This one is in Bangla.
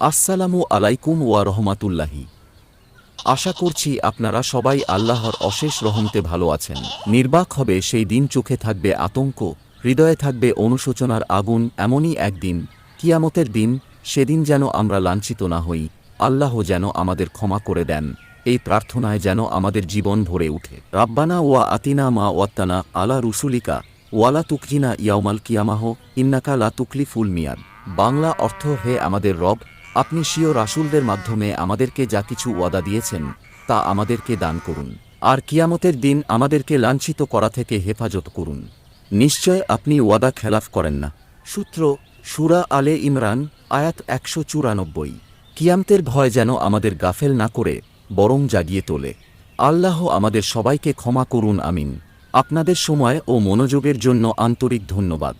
আসসালামু আলাইকুম ওয়া রহমাতুল্লাহি। আশা করছি আপনারা সবাই আল্লাহর অশেষ রহমতে ভালো আছেন। নির্বাক হবে সেই দিন, চোখে থাকবে আতঙ্ক, হৃদয়ে থাকবে অনুশোচনার আগুন। এমনই একদিন, কিয়ামতের দিন। সেদিন যেন আমরা লাঞ্ছিত না হই, আল্লাহ যেন আমাদের ক্ষমা করে দেন, এই প্রার্থনায় যেন আমাদের জীবন ভরে উঠে। রাব্বানা ওয়া আতিনা মা ওয়াত্তানা আলা রুসুলিকা ওয়ালা তুকজিনা ইয়াউমাল কিয়ামাহ ইন্নাকা লা তুকলিফুল মিয়াদ। বাংলা অর্থ: হে আমাদের রব, আপনি স্বীয় রাসূলদের মাধ্যমে আমাদেরকে যা কিছু ওয়াদা দিয়েছেন তা আমাদেরকে দান করুন, আর কিয়ামতের দিন আমাদেরকে লাঞ্ছিত করা থেকে হেফাজত করুন। নিশ্চয় আপনি ওয়াদা খেলাফ করেন না। সূত্র: সূরা আলে ইমরান, আয়াত ১৯৪। কিয়ামতের ভয় যেন আমাদের গাফেল না করে বরং জাগিয়ে তোলে। আল্লাহ আমাদের সবাইকে ক্ষমা করুন, আমিন। আপনাদের সময় ও মনোযোগের জন্য আন্তরিক ধন্যবাদ।